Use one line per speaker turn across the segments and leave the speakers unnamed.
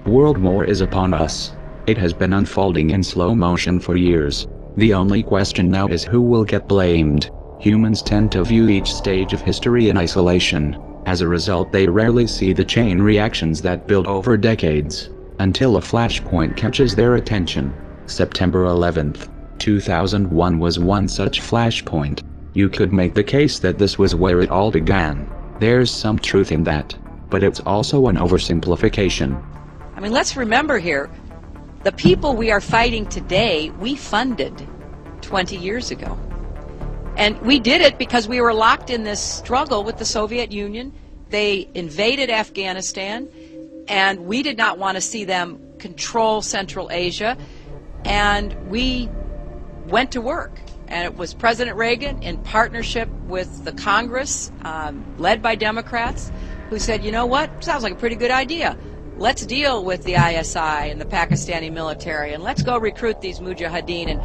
World War is upon us. It has been unfolding in slow motion for years. The only question now is who will get blamed. Humans tend to view each stage of history in isolation. As a result, they rarely see the chain reactions that build over decades, until a flashpoint catches their attention. September 11th, 2001 was one such flashpoint. You could make the case that this was where it all began. There's some truth in that, but it's also an oversimplification.
I mean, let's remember here, the people we are fighting today, we funded 20 years ago. And we did it because we were locked in this struggle with the Soviet Union. They invaded Afghanistan, and we did not want to see them control Central Asia. And we went to work. And it was President Reagan, in partnership with the Congress, led by Democrats, who said, you know what, sounds like a pretty good idea. Let's deal with the ISI and the Pakistani military, and let's go recruit these mujahideen, and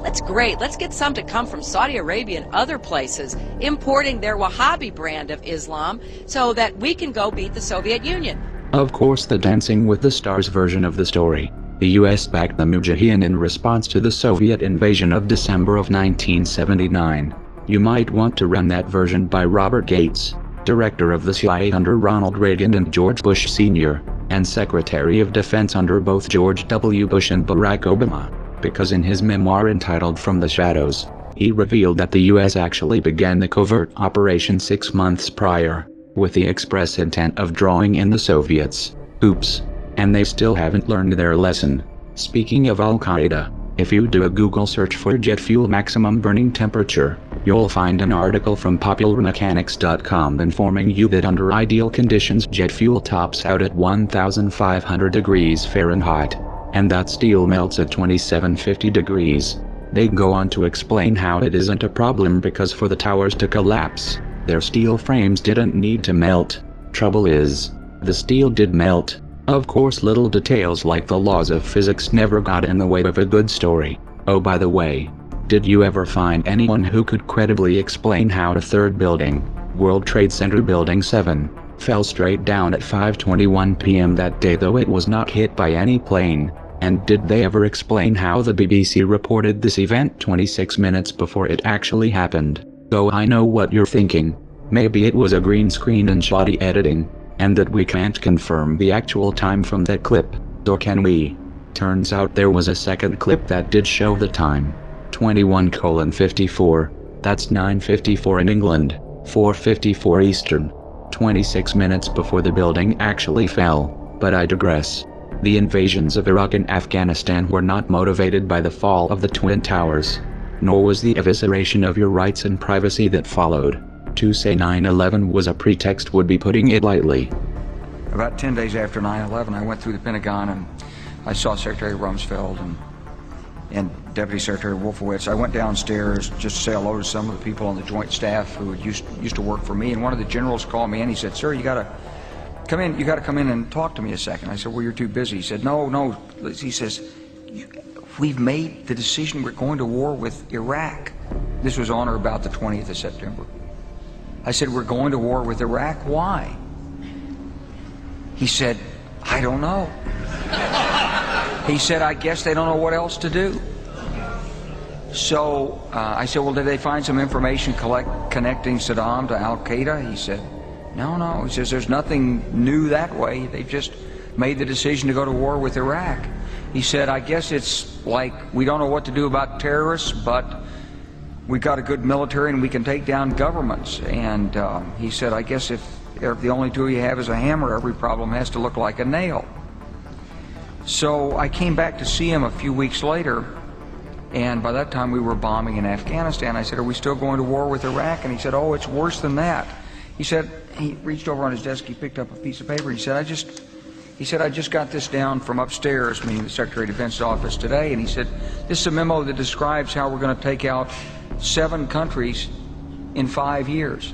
that's great. Let's get some to come from Saudi Arabia and other places, importing their Wahhabi brand of Islam so that we can go beat the Soviet Union.
Of course, the Dancing with the Stars version of the story. The US backed the Mujahideen in response to the Soviet invasion of December of 1979. You might want to run that version by Robert Gates, director of the CIA under Ronald Reagan and George Bush Sr., and Secretary of Defense under both George W. Bush and Barack Obama, because in his memoir entitled From the Shadows, he revealed that the U.S. actually began the covert operation 6 months prior, with the express intent of drawing in the Soviets. Oops. And they still haven't learned their lesson. Speaking of Al-Qaeda, if you do a Google search for jet fuel maximum burning temperature, you'll find an article from popularmechanics.com informing you that under ideal conditions jet fuel tops out at 1,500 degrees Fahrenheit, and that steel melts at 2,750 degrees. They go on to explain how it isn't a problem because for the towers to collapse, their steel frames didn't need to melt. Trouble is, the steel did melt. Of course, little details like the laws of physics never got in the way of a good story. Oh, by the way, did you ever find anyone who could credibly explain how the third building, World Trade Center Building 7, fell straight down at 5:21 p.m. that day, though it was not hit by any plane? And did they ever explain how the BBC reported this event 26 minutes before it actually happened? Though I know what you're thinking. Maybe it was a green screen and shoddy editing, and that we can't confirm the actual time from that clip. Or can we? Turns out there was a second clip that did show the time. 21:54. That's 9:54 in England, 4:54 Eastern. 26 minutes before the building actually fell. But I digress. The invasions of Iraq and Afghanistan were not motivated by the fall of the Twin Towers. Nor was the evisceration of your rights and privacy that followed. To say 9/11 was a pretext would be putting it lightly.
About 10 days after 9/11, I went through the Pentagon and I saw Secretary Rumsfeld and Deputy Secretary Wolfowitz. I went downstairs just to say hello to some of the people on the Joint Staff who used to work for me, and one of the generals called me and he said, "Sir, you got to come in and talk to me a second." I said, "Well, you're too busy." He said, No. He says, "We've made the decision. We're going to war with Iraq." This was on or about the 20th of September. I said, "We're going to war with Iraq. Why?" He said, "I don't know." He said, "I guess they don't know what else to do." So I said, "Well, did they find some information connecting Saddam to Al-Qaeda?" He said, No. He says, "There's nothing new that way. They've just made the decision to go to war with Iraq." He said, "I guess it's like we don't know what to do about terrorists, but we've got a good military and we can take down governments." And he said, "I guess if the only tool you have is a hammer, every problem has to look like a nail." So I came back to see him a few weeks later, and by that time we were bombing in Afghanistan. I said, "Are we still going to war with Iraq?" And he said, "Oh, it's worse than that." He said, he reached over on his desk, he picked up a piece of paper, he said, I just got this down from upstairs," meaning the Secretary of Defense's office today, and he said, "This is a memo that describes how we're going to take out 7 countries in 5 years,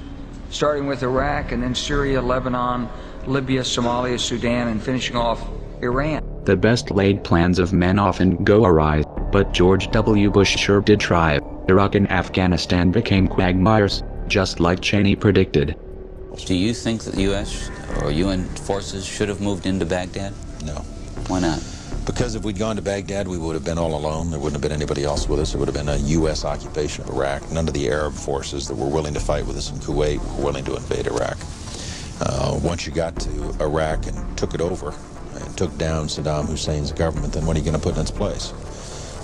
starting with Iraq and then Syria, Lebanon, Libya, Somalia, Sudan, and finishing off Iran."
The best laid plans of men often go awry, but George W. Bush sure did try. Iraq and Afghanistan became quagmires, just like Cheney predicted.
Do you think that the U.S. or UN forces should have moved into Baghdad?
No.
Why not?
Because if we'd gone to Baghdad, we would have been all alone. There wouldn't have been anybody else with us. It would have been a U.S. occupation of Iraq. None of the Arab forces that were willing to fight with us in Kuwait were willing to invade Iraq. Once you got to Iraq and took it over and took down Saddam Hussein's government, then what are you going to put in its place?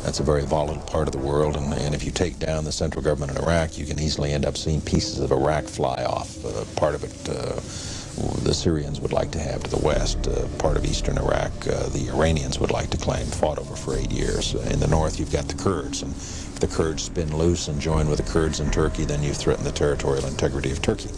That's a very volatile part of the world, and if you take down the central government in Iraq, you can easily end up seeing pieces of Iraq fly off. Part of it the Syrians would like to have to the west. Part of eastern Iraq the Iranians would like to claim, fought over for 8 years. In the north, you've got the Kurds, and if the Kurds spin loose and join with the Kurds in Turkey, then you threaten the territorial integrity of Turkey.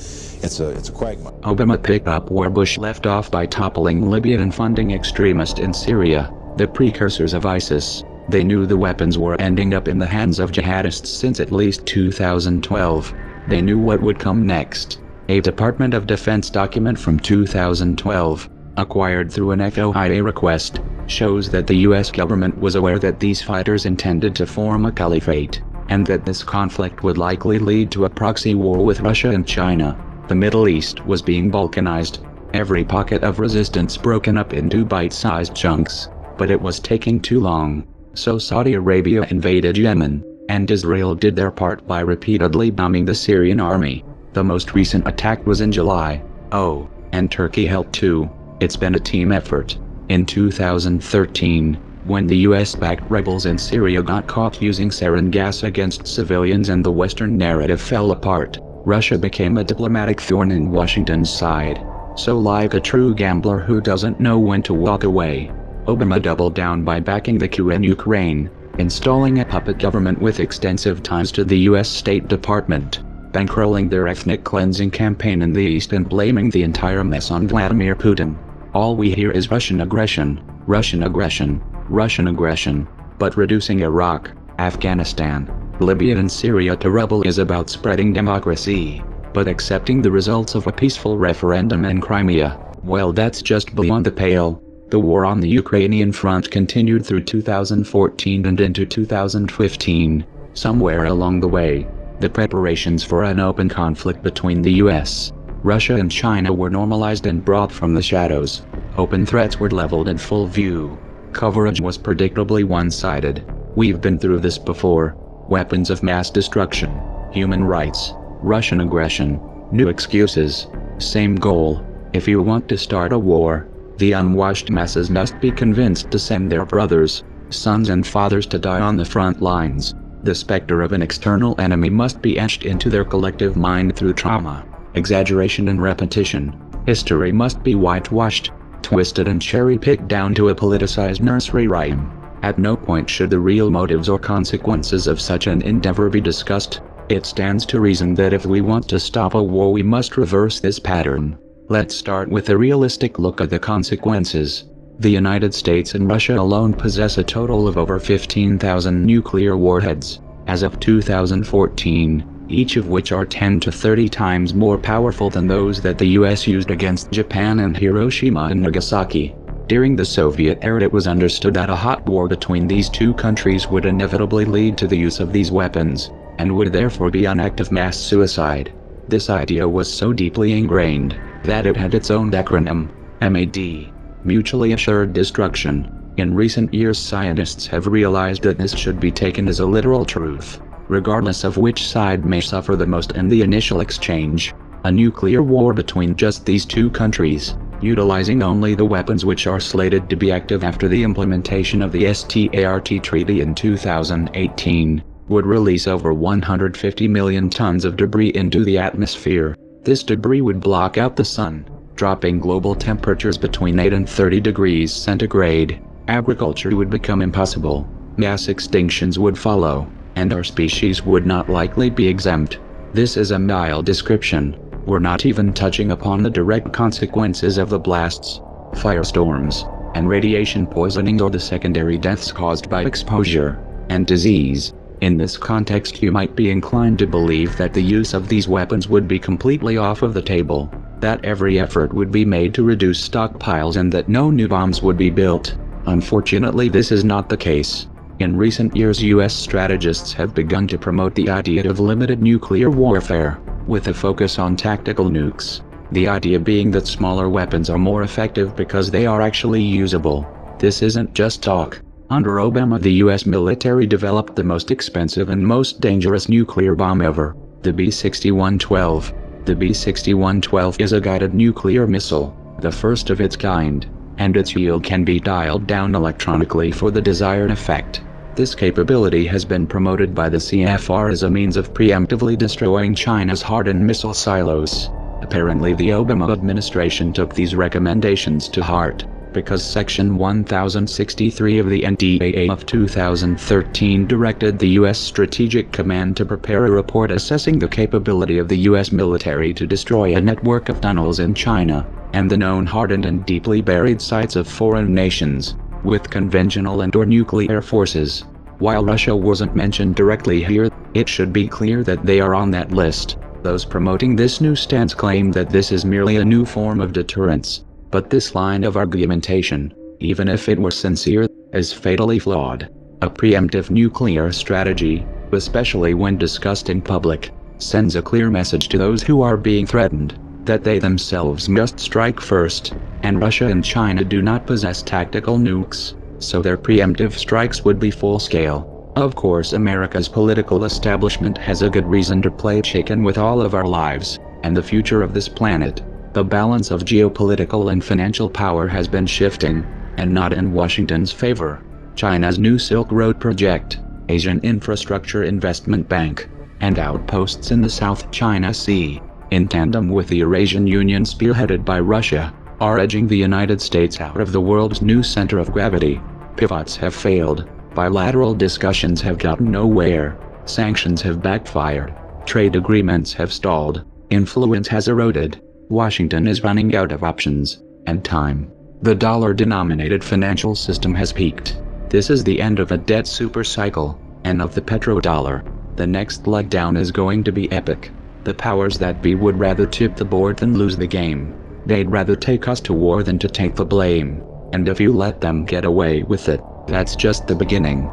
It's a quagmire.
Obama picked up where Bush left off by toppling Libya and funding extremists in Syria, the precursors of ISIS. They knew the weapons were ending up in the hands of jihadists since at least 2012. They knew what would come next. A Department of Defense document from 2012, acquired through an FOIA request, shows that the US government was aware that these fighters intended to form a caliphate, and that this conflict would likely lead to a proxy war with Russia and China. The Middle East was being balkanized, every pocket of resistance broken up into bite-sized chunks, but it was taking too long. So Saudi Arabia invaded Yemen, and Israel did their part by repeatedly bombing the Syrian army. The most recent attack was in July. Oh, and Turkey helped too. It's been a team effort. In 2013, when the US-backed rebels in Syria got caught using sarin gas against civilians and the Western narrative fell apart, Russia became a diplomatic thorn in Washington's side. So like a true gambler who doesn't know when to walk away, Obama doubled down by backing the coup in Ukraine, installing a puppet government with extensive ties to the US State Department, bankrolling their ethnic cleansing campaign in the East and blaming the entire mess on Vladimir Putin. All we hear is Russian aggression, Russian aggression, Russian aggression, but reducing Iraq, Afghanistan, Libya and Syria to rubble is about spreading democracy, but accepting the results of a peaceful referendum in Crimea, well, that's just beyond the pale. The war on the Ukrainian front continued through 2014 and into 2015. Somewhere along the way, the preparations for an open conflict between the US, Russia and China were normalized and brought from the shadows. Open threats were leveled in full view. Coverage was predictably one-sided. We've been through this before. Weapons of mass destruction, human rights, Russian aggression, new excuses, same goal. If you want to start a war, the unwashed masses must be convinced to send their brothers, sons and fathers to die on the front lines. The specter of an external enemy must be etched into their collective mind through trauma, exaggeration and repetition. History must be whitewashed, twisted and cherry-picked down to a politicized nursery rhyme. At no point should the real motives or consequences of such an endeavor be discussed. It stands to reason that if we want to stop a war, we must reverse this pattern. Let's start with a realistic look at the consequences. The United States and Russia alone possess a total of over 15,000 nuclear warheads, as of 2014, each of which are 10 to 30 times more powerful than those that the US used against Japan and Hiroshima and Nagasaki. During the Soviet era, it was understood that a hot war between these two countries would inevitably lead to the use of these weapons, and would therefore be an act of mass suicide. This idea was so deeply ingrained that it had its own acronym, MAD, Mutually Assured Destruction. In recent years, scientists have realized that this should be taken as a literal truth, regardless of which side may suffer the most in the initial exchange. A nuclear war between just these two countries, utilizing only the weapons which are slated to be active after the implementation of the START treaty in 2018, would release over 150 million tons of debris into the atmosphere. This debris would block out the sun, dropping global temperatures between 8 and 30 degrees centigrade. Agriculture would become impossible, mass extinctions would follow, and our species would not likely be exempt. This is a mild description. We're not even touching upon the direct consequences of the blasts, firestorms, and radiation poisoning, or the secondary deaths caused by exposure and disease. In this context, you might be inclined to believe that the use of these weapons would be completely off of the table, that every effort would be made to reduce stockpiles and that no new bombs would be built. Unfortunately, this is not the case. In recent years, US strategists have begun to promote the idea of limited nuclear warfare, with a focus on tactical nukes. The idea being that smaller weapons are more effective because they are actually usable. This isn't just talk. Under Obama, the US military developed the most expensive and most dangerous nuclear bomb ever, the B-6112. The B-6112 is a guided nuclear missile, the first of its kind, and its yield can be dialed down electronically for the desired effect. This capability has been promoted by the CFR as a means of preemptively destroying China's hardened missile silos. Apparently, the Obama administration took these recommendations to heart, because Section 1063 of the NDAA of 2013 directed the U.S. Strategic Command to prepare a report assessing the capability of the U.S. military to destroy a network of tunnels in China, and the known hardened and deeply buried sites of foreign nations, with conventional and/or nuclear forces. While Russia wasn't mentioned directly here, it should be clear that they are on that list. Those promoting this new stance claim that this is merely a new form of deterrence. But this line of argumentation, even if it were sincere, is fatally flawed. A preemptive nuclear strategy, especially when discussed in public, sends a clear message to those who are being threatened, that they themselves must strike first, and Russia and China do not possess tactical nukes, so their preemptive strikes would be full-scale. Of course, America's political establishment has a good reason to play chicken with all of our lives, and the future of this planet. The balance of geopolitical and financial power has been shifting, and not in Washington's favor. China's new Silk Road project, Asian Infrastructure Investment Bank, and outposts in the South China Sea, in tandem with the Eurasian Union spearheaded by Russia, are edging the United States out of the world's new center of gravity. Pivots have failed, bilateral discussions have gotten nowhere, sanctions have backfired, trade agreements have stalled, influence has eroded. Washington is running out of options and time. The dollar-denominated financial system has peaked. This is the end of a debt supercycle, and of the petrodollar. The next leg down is going to be epic. The powers that be would rather tip the board than lose the game. They'd rather take us to war than to take the blame. And if you let them get away with it, that's just the beginning.